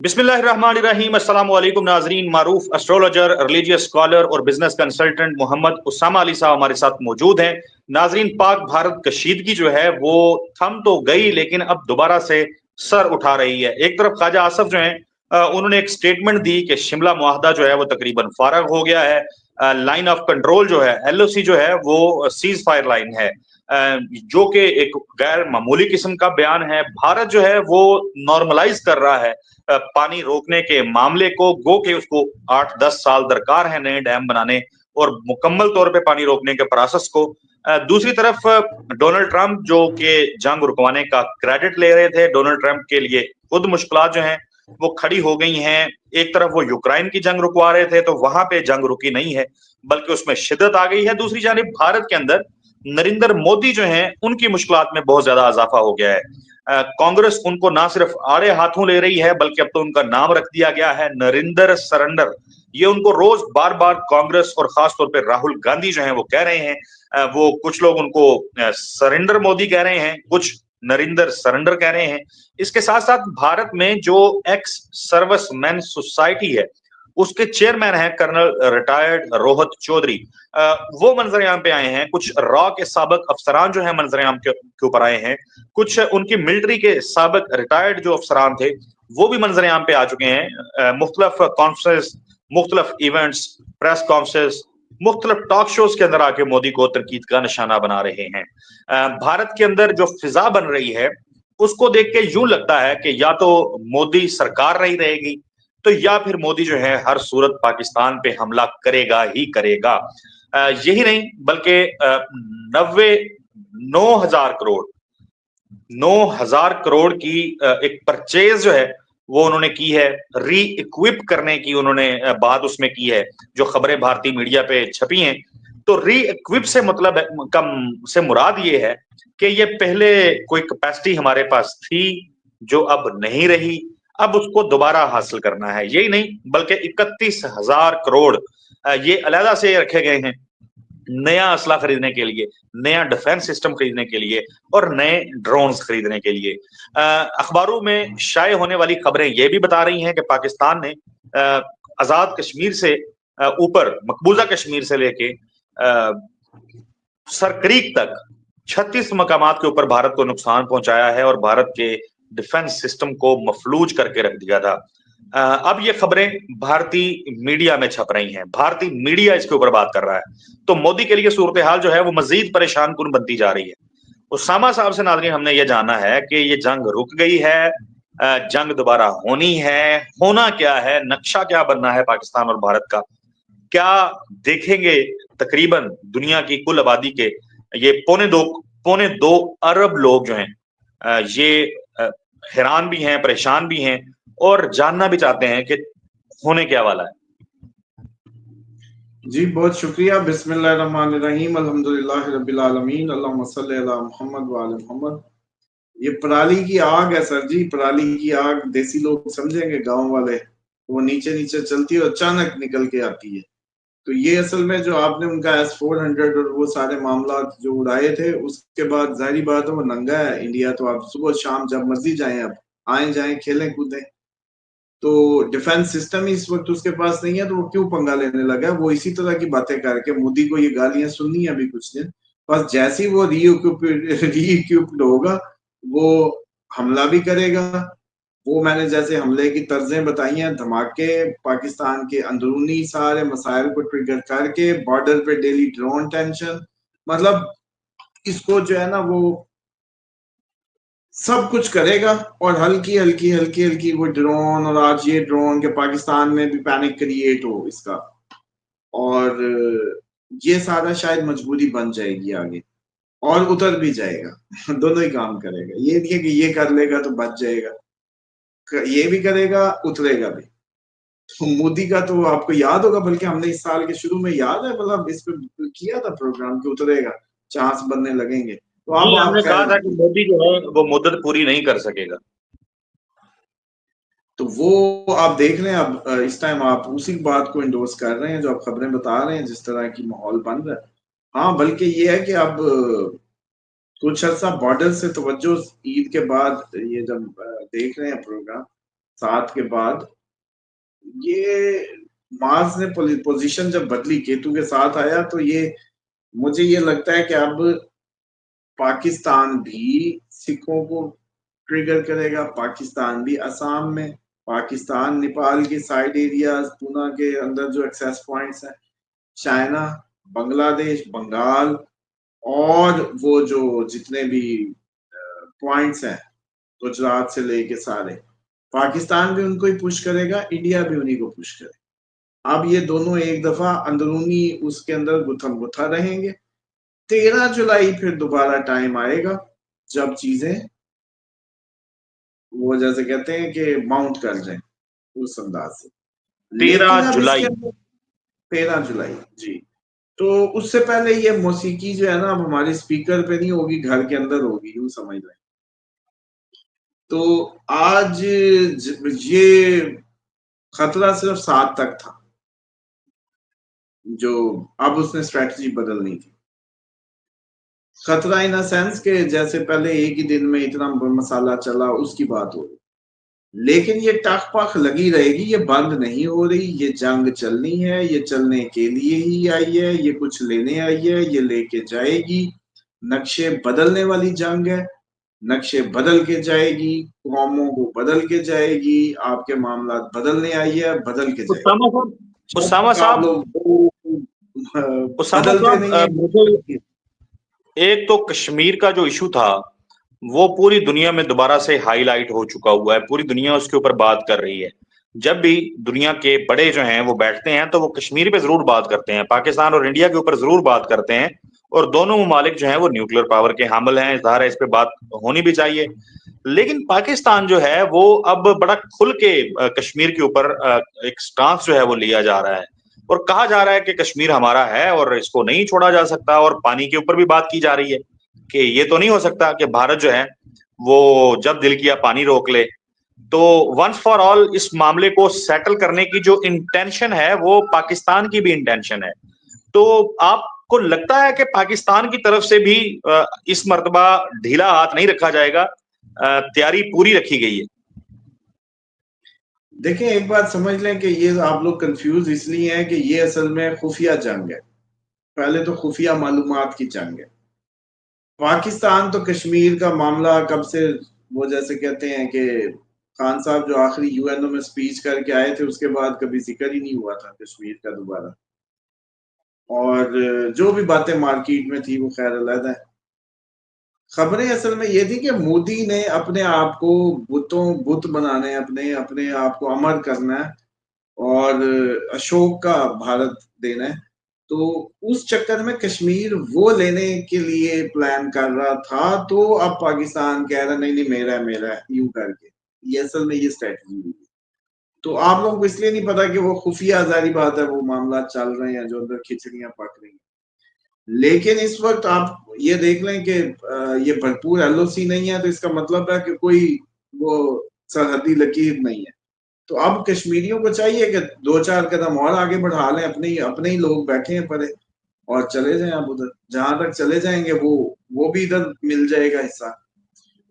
बिस्मिल्लाहिर्रहमानिर्रहीम। अस्सलाम वालेकुम नाजरीन। मारूफ एस्ट्रोलॉजर, रिलीजियस स्कॉलर और बिजनेस कंसल्टेंट मोहम्मद उसामा अली साहब हमारे साथ मौजूद हैं। नाजरीन, पाक भारत कशीदगी जो है वो थम तो गई, लेकिन अब दोबारा से सर उठा रही है। एक तरफ ख्वाजा आसफ जो है उन्होंने एक स्टेटमेंट दी कि शिमला मुआहदा जो है वो तकरीबन फारग हो गया है। लाइन ऑफ कंट्रोल जो है, LOC जो है वो सीज फायर लाइन है, जो कि एक गैर मामूली किस्म का बयान है। भारत जो है वो नॉर्मलाइज कर रहा है पानी रोकने के मामले को, गो के उसको 8-10 साल दरकार है नए डैम बनाने और मुकम्मल तौर पे पानी रोकने के प्रोसेस को। दूसरी तरफ डोनाल्ड ट्रंप जो कि जंग रुकवाने का क्रेडिट ले रहे थे, डोनाल्ड ट्रंप के लिए खुद मुश्किलात जो हैं वो खड़ी हो गई हैं। एक तरफ वो यूक्रेन की जंग रुकवा रहे थे तो वहां पे जंग रुकी नहीं है, बल्कि उसमें शिद्दत आ गई है। दूसरी जानिब भारत के अंदर नरेंद्र मोदी जो हैं उनकी मुश्किलात में बहुत ज्यादा इजाफा हो गया है। कांग्रेस उनको ना सिर्फ आड़े हाथों ले रही है, बल्कि अब तो उनका नाम रख दिया गया है नरेंद्र सरेंडर। ये उनको रोज बार बार कांग्रेस और खासतौर पे राहुल गांधी जो हैं वो कह रहे हैं। वो कुछ लोग उनको सरेंडर मोदी कह रहे हैं, कुछ नरेंद्र सरेंडर कह रहे हैं। इसके साथ साथ भारत में जो एक्स सर्विसमैन सोसाइटी है उसके चेयरमैन हैं कर्नल रिटायर्ड रोहित चौधरी, वो मंजरेआम पे आए हैं। कुछ रॉ के साबिक अफसरान जो है मंजरेआम के ऊपर आए हैं। कुछ उनकी मिलिट्री के साबिक रिटायर्ड जो अफसरान थे वो भी मंजरेआम पे आ चुके हैं। मुख्तलिफ कॉन्फ्रेंस, मुख्तलिफ इवेंट्स, प्रेस कॉन्फ्रेंस, मुख्तलिफ टॉक शोज के अंदर आके मोदी को तनकीद का निशाना बना रहे हैं। भारत के अंदर जो फिजा बन रही है उसको देख के यूं लगता है कि या तो मोदी सरकार नहीं रहेगी, तो या फिर मोदी जो है हर सूरत पाकिस्तान पे हमला करेगा ही करेगा। यही नहीं बल्कि 9,000 करोड़ 9,000 करोड़ की एक परचेज जो है वो उन्होंने की है, री इक्विप करने की उन्होंने बात उसमें की है, जो खबरें भारतीय मीडिया पे छपी हैं। तो री इक्विप से मतलब कम से मुराद ये है कि ये पहले कोई कैपेसिटी हमारे पास थी जो अब नहीं रही, अब उसको दोबारा हासिल करना है। यही नहीं बल्कि 31,000 करोड़ ये अलहदा से रखे गए हैं नया असला खरीदने के लिए, नया डिफेंस सिस्टम खरीदने के लिए और नए ड्रोन्स खरीदने के लिए। अखबारों में शाये होने वाली खबरें ये भी बता रही हैं कि पाकिस्तान ने आजाद कश्मीर से ऊपर मकबूजा कश्मीर से लेके सरक्रीक तक 36 मकामात के ऊपर भारत को नुकसान पहुंचाया है और भारत के डिफेंस सिस्टम को मफलूज करके रख दिया था। अब ये खबरें भारतीय मीडिया में छप रही हैं, भारतीय मीडिया इसके ऊपर बात कर रहा है। तो मोदी के लिए सूरत हाल जो है वो मजीद परेशान कुन बनती जा रही है। उसामा साहब से नाज़रीन हमने ये जाना है कि ये जंग रुक गई है, जंग दोबारा होनी है, होना क्या है, नक्शा क्या बनना है पाकिस्तान और भारत का, क्या देखेंगे तकरीबन दुनिया की कुल आबादी के ये पौने दो अरब लोग जो हैं ये हैरान भी हैं, परेशान भी हैं और जानना भी चाहते हैं कि होने क्या वाला है। जी बहुत शुक्रिया। बिस्मिल्लाहिर्रहमानिर्रहीम, अल्हम्दुलिल्लाह रब्बिल आलमीन, अल्लाहुम्मा सल्ली अला मुहम्मद व आले मुहम्मद। ये पराली की आग है सर जी, पराली की आग देसी लोग समझेंगे, गांव वाले वो नीचे नीचे चलती है और अचानक निकल के आती है। तो ये असल में जो आपने उनका S-400 और वो सारे मामला जो उड़ाए थे, उसके बाद जाहिर बात है वो नंगा है इंडिया। तो आप सुबह शाम जब मर्जी जाएं, अब आए जाएं, खेलें कूदें। तो डिफेंस सिस्टम ही इस वक्त उसके पास नहीं है, तो वो क्यों पंगा लेने लगा है? वो इसी तरह की बातें करके मोदी को ये गालियां सुननी है अभी कुछ दिन। बस जैसे ही वो री इक्विप्ड होगा वो हमला भी करेगा। वो मैंने जैसे हमले की तर्जें बताई हैं, धमाके, पाकिस्तान के अंदरूनी सारे मसाइल को ट्रिगर करके, बॉर्डर पे डेली ड्रोन टेंशन, मतलब इसको जो है ना वो सब कुछ करेगा। और हल्की हल्की हल्की हल्की वो ड्रोन, और आज ये ड्रोन के पाकिस्तान में भी पैनिक क्रिएट हो इसका, और ये सारा शायद मजबूरी बन जाएगी आगे, और उतर भी जाएगा। दोनों ही काम करेगा। ये नहीं है कि ये कर लेगा तो बच जाएगा, ये भी करेगा, उतरेगा भी। तो मोदी का तो आपको याद होगा, बल्कि हमने इस साल के शुरू में, याद है, मतलब इस पे किया था प्रोग्राम कि उतरेगा, चांस बनने लगेंगे। तो अब आप हमने कहा था कि मोदी जो है वो मुद्दत पूरी नहीं कर सकेगा। तो वो आप देख रहे हैं, अब इस टाइम आप उसी बात को इंडोर्स कर रहे हैं जो आप खबरें बता रहे हैं, जिस तरह की माहौल बन रहा है। हाँ, बल्कि ये है कि अब कुछ अर्सा बॉर्डर से तवज्जो ईद के बाद ये जब देख रहे हैं प्रोग्राम, 7 के बाद ये मार्स ने पोजीशन जब बदली, केतु के साथ आया, तो ये मुझे ये लगता है कि अब पाकिस्तान भी सिखों को ट्रिगर करेगा, पाकिस्तान भी असम में, पाकिस्तान नेपाल के साइड एरियाज, पूना के अंदर जो एक्सेस पॉइंट्स हैं, चाइना, बांग्लादेश, बंगाल, और वो जो जितने भी पॉइंट्स हैं गुजरात से लेके सारे, पाकिस्तान भी उनको ही पुश करेगा, इंडिया भी उन्हीं को पुश करेगा। अब ये दोनों एक दफा अंदरूनी उसके अंदर गुथम गुथा रहेंगे। 13 जुलाई फिर दोबारा टाइम आएगा जब चीजें वो जैसे कहते हैं कि माउंट कर जाए उस अंदाज से। 13 जुलाई 13 जुलाई जी। तो उससे पहले ये मौसीकी जो है ना, अब हमारे स्पीकर पे नहीं होगी, घर के अंदर होगी, यूं समझ लें। तो आज ये खतरा सिर्फ 7 तक था, जो अब उसने स्ट्रेटजी बदलनी थी। खतरा इन अ सेंस के जैसे पहले एक ही दिन में इतना मसाला चला, उसकी बात हो रही, लेकिन ये टक पक लगी रहेगी, ये बंद नहीं हो रही। ये जंग चलनी है, ये चलने के लिए ही आई है, ये कुछ लेने आई है, ये लेके जाएगी। नक्शे बदलने वाली जंग है, नक्शे बदल के जाएगी, कौमों को बदल के जाएगी, आपके मामला बदलने आई है, बदल के जाएगी। उसामा साहब बदलते नहीं है। मुझे एक तो कश्मीर का जो इशू था वो पूरी दुनिया में दोबारा से हाईलाइट हो चुका हुआ है, पूरी दुनिया उसके ऊपर बात कर रही है। जब भी दुनिया के बड़े जो हैं वो बैठते हैं तो वो कश्मीर पे जरूर बात करते हैं, पाकिस्तान और इंडिया के ऊपर जरूर बात करते हैं, और दोनों ममालिक जो हैं वो न्यूक्लियर पावर के हामिल हैं, ज़ाहिर है इस पे बात होनी भी चाहिए। लेकिन पाकिस्तान जो है वो अब बड़ा खुल के कश्मीर के ऊपर एक स्टांस जो है वो लिया जा रहा है, और कहा जा रहा है कि कश्मीर हमारा है और इसको नहीं छोड़ा जा सकता। और पानी के ऊपर भी बात की जा रही है कि ये तो नहीं हो सकता कि भारत जो है वो जब दिल किया पानी रोक ले। तो वंस फॉर ऑल इस मामले को सेटल करने की जो इंटेंशन है वो पाकिस्तान की भी इंटेंशन है। तो आपको लगता है कि पाकिस्तान की तरफ से भी इस मर्तबा ढीला हाथ नहीं रखा जाएगा, तैयारी पूरी रखी गई है? देखें, एक बात समझ लें कि ये आप लोग कंफ्यूज इसलिए हैं कि ये असल में खुफिया जंग है। पहले तो खुफिया मालूमात की जंग है। पाकिस्तान तो कश्मीर का मामला कब से, वो जैसे कहते हैं कि खान साहब जो आखिरी यूएनओ में स्पीच करके आए थे उसके बाद कभी जिक्र ही नहीं हुआ था कश्मीर का दोबारा, और जो भी बातें मार्केट में थी वो खैर अलग है। खबरें असल में ये थी कि मोदी ने अपने आप को बुत बनाने, अपने अपने आप को अमर करना है और अशोक का भारत देना है। तो उस चक्कर में कश्मीर वो लेने के लिए प्लान कर रहा था। तो अब पाकिस्तान कह रहा नहीं नहीं मेरा है मेरा है, यूं करके ये असल में ये स्ट्रेटजी हुई। तो आप लोगों को इसलिए नहीं पता कि वो खुफिया, जारी बात है, वो मामला चल रहे हैं जो अंदर खिचड़ियां पक रही हैं। लेकिन इस वक्त आप ये देख लें कि ये भरपूर एलओसी नहीं है, तो इसका मतलब है कि कोई वो सरहदी लकीर नहीं है। तो अब कश्मीरियों को चाहिए कि 2-4 कदम और आगे बढ़ा लें, अपने ही लोग बैठे हैं परे और चले जाएं। अब उधर जहां तक चले जाएंगे वो भी इधर मिल जाएगा हिस्सा।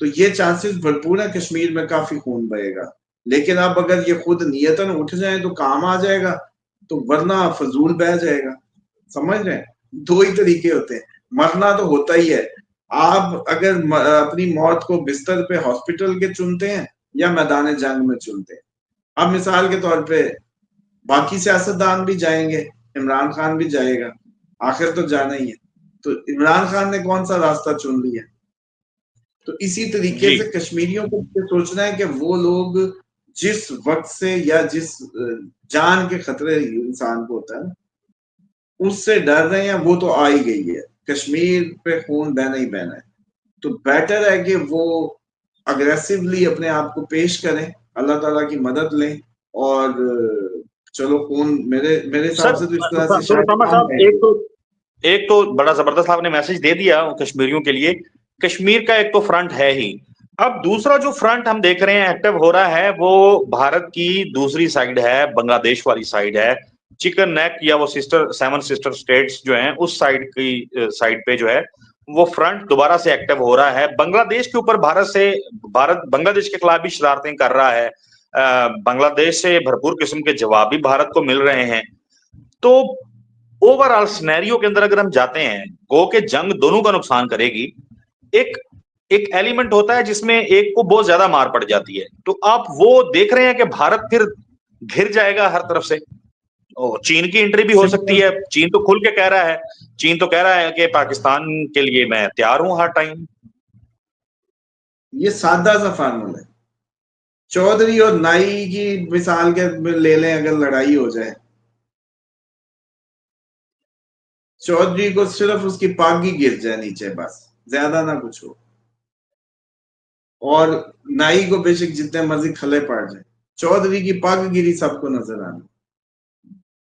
तो ये चांसेस भरपूर है कश्मीर में काफी खून बहेगा। लेकिन अब अगर ये खुद नियतन उठ जाए तो काम आ जाएगा, तो वरना फजूल बह जाएगा। समझ रहे हैं? 2 ही तरीके होते हैं, मरना तो होता ही है। आप अगर अपनी मौत को बिस्तर पे हॉस्पिटल के चुनते हैं या मैदान जंग में चुनते हैं। अब मिसाल के तौर पे बाकी सियासतदान भी जाएंगे, इमरान खान भी जाएगा, आखिर तो जाना ही है। तो इमरान खान ने कौन सा रास्ता चुन लिया? तो इसी तरीके से कश्मीरियों को सोचना है कि वो लोग जिस वक्त से या जिस जान के खतरे इंसान को होता है उससे डर रहे हैं, वो तो आ ही गई है। कश्मीर पे खून बहना ही बहना है। तो बेटर है कि वो अग्रेसिवली अपने आप को पेश करें, अल्लाह ताला की मदद लें, और चलो खून मेरे हिसाब से तो इस तरह से शायद एक तो बड़ा जबरदस्त आपने मैसेज दे दिया कश्मीरियों के लिए। कश्मीर का एक तो फ्रंट है ही, अब दूसरा जो फ्रंट हम देख रहे हैं एक्टिव हो रहा है वो भारत की दूसरी साइड है, बांग्लादेश वाली साइड है, चिकन नेक या वो सेवन सिस्टर स्टेट्स जो हैं उस साइड की साइड पे जो है वो फ्रंट दोबारा से एक्टिव हो रहा है। बांग्लादेश के ऊपर भारत बांग्लादेश के खिलाफ भी शरारतें कर रहा है। बांग्लादेश से भरपूर किस्म के जवाब भी भारत को मिल रहे हैं। तो ओवरऑल सिनेरियो के अंदर अगर हम जाते हैं, गो के जंग दोनों का नुकसान करेगी। एक एक एलिमेंट होता है जिसमें एक को बहुत ज्यादा मार पड़ जाती है, तो आप वो देख रहे हैं कि भारत फिर घिर जाएगा हर तरफ से। और चीन की एंट्री भी हो सकती है। चीन तो खुल के कह रहा है, चीन तो कह रहा है कि पाकिस्तान के लिए मैं तैयार हूं हर टाइम। ये सादा सा फार्मूला है। चौधरी और नाई की मिसाल के ले लें, अगर लड़ाई हो जाए, चौधरी को सिर्फ उसकी पागी गिर जाए नीचे, बस, ज्यादा ना कुछ हो, और नाई को बेशक जितने मर्जी खले पड़ जाए, चौधरी की पग गिरी सबको नजर आनी।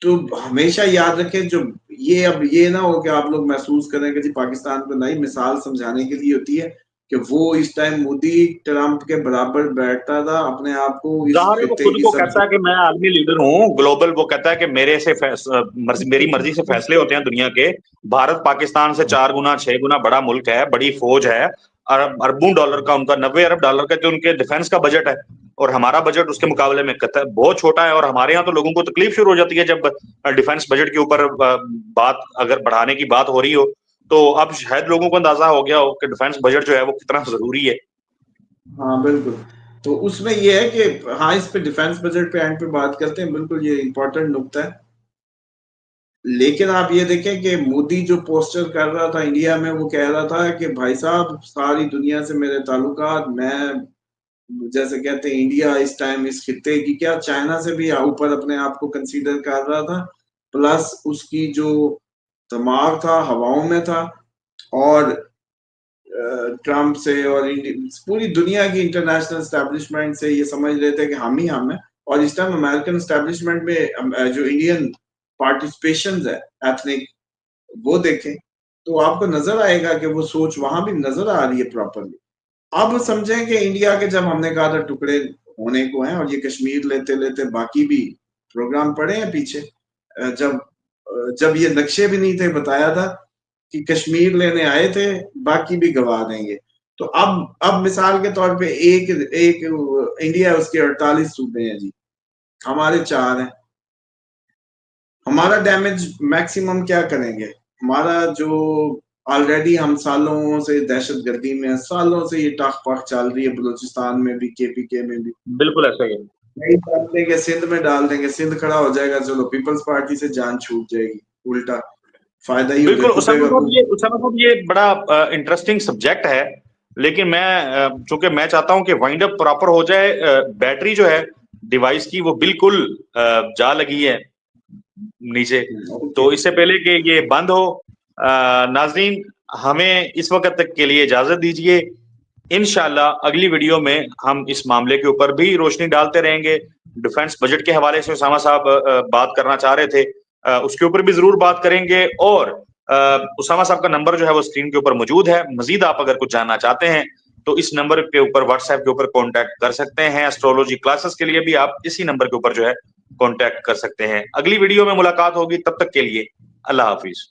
तो हमेशा याद रखें, जो ये अब ये ना हो कि आप लोग महसूस करें कि जी पाकिस्तान को नई मिसाल समझाने के लिए होती है कि वो इस टाइम मोदी ट्रंप के बराबर बैठता था, अपने आप को इस ज़ाहिर है वो खित्ते खुद की को सब। कहता है कि मैं आलमी लीडर हूँ, ग्लोबल। वो कहता है कि मेरी मर्जी से फैसले होते हैं दुनिया के। भारत पाकिस्तान से 4 गुना 6 गुना बड़ा मुल्क है, बड़ी फौज है, अरबों डॉलर का, उनका 90 अरब डॉलर का तो उनके डिफेंस का बजट है, और हमारा बजट उसके मुकाबले में बहुत छोटा है। और हमारे यहाँ तो लोगों को तकलीफ शुरू हो जाती है जब डिफेंस बजट के ऊपर बात अगर बढ़ाने की बात हो रही हो। तो अब शायद लोगों को अंदाजा हो गया हो कि डिफेंस बजट जो है वो कितना जरूरी है। हाँ बिल्कुल। तो उसमें ये है कि हाँ, इस पे डिफेंस बजट पे एंड पे बात करते हैं, बिल्कुल ये इंपॉर्टेंट नुकता है। लेकिन आप ये देखें कि मोदी जो पोस्टर कर रहा था इंडिया में, वो कह रहा था कि भाई साहब सारी दुनिया से मेरे ताल्लुकात, मैं, जैसे कहते हैं इंडिया इस टाइम इस खित्ते की क्या चाइना से भी ऊपर अपने आप को कंसीडर कर रहा था, प्लस उसकी जो दिमाग था हवाओं में था, और ट्रम्प से और पूरी दुनिया की इंटरनेशनल एस्टेब्लिशमेंट से ये समझ रहे थे कि हम ही हम हैं। और इस टाइम अमेरिकन एस्टेब्लिशमेंट में जो इंडियन पार्टिसिपेशन है एथनिक, वो देखें तो आपको नजर आएगा कि वो सोच वहां भी नजर आ रही है प्रॉपरली। अब समझें कि इंडिया के जब हमने कहा था टुकड़े होने को हैं, और ये कश्मीर लेते लेते बाकी भी प्रोग्राम पड़े हैं पीछे, जब जब ये नक्शे भी नहीं थे, बताया था कि कश्मीर लेने आए थे, बाकी भी गवा देंगे। तो अब मिसाल के तौर पे एक एक इंडिया, उसके 48 सूबे हैं जी, हमारे 4 हैं। हमारा डैमेज मैक्सिमम क्या करेंगे? हमारा जो ऑलरेडी हम सालों से दहशत गर्दी में, सालों से ये टक पक चल रही है, बलूचिस्तान में भी, केपीके में भी, बिल्कुल ऐसा ही है। नहीं डाल देंगे, सिंध में डाल देंगे, सिंध खड़ा हो जाएगा, चलो पीपल्स पार्टी से जान छूट जाएगी, उल्टा फायदा ही बिल्कुल उसामा कूदेगा साहब, ये बड़ा इंटरेस्टिंग सब्जेक्ट है। लेकिन मैं चूंकि मैं चाहता हूं कि वाइंड अप प्रॉपर हो जाए। बैटरी जो है डिवाइस की वो बिल्कुल जा लगी है नीचे, तो इससे पहले कि ये बंद हो, नाजरीन हमें इस वक्त तक के लिए इजाजत दीजिए। इंशाल्लाह अगली वीडियो में हम इस मामले के ऊपर भी रोशनी डालते रहेंगे। डिफेंस बजट के हवाले से उसामा साहब बात करना चाह रहे थे, उसके ऊपर भी जरूर बात करेंगे। और उसामा साहब का नंबर जो है वो स्क्रीन के ऊपर मौजूद है। मजीद आप अगर कुछ जानना चाहते हैं तो इस नंबर के ऊपर व्हाट्सएप के ऊपर कांटेक्ट कर सकते हैं। एस्ट्रोलॉजी क्लासेस के लिए भी आप इसी नंबर के ऊपर जो है कांटेक्ट कर सकते हैं। अगली वीडियो में मुलाकात होगी, तब तक के लिए अल्लाह हाफिज।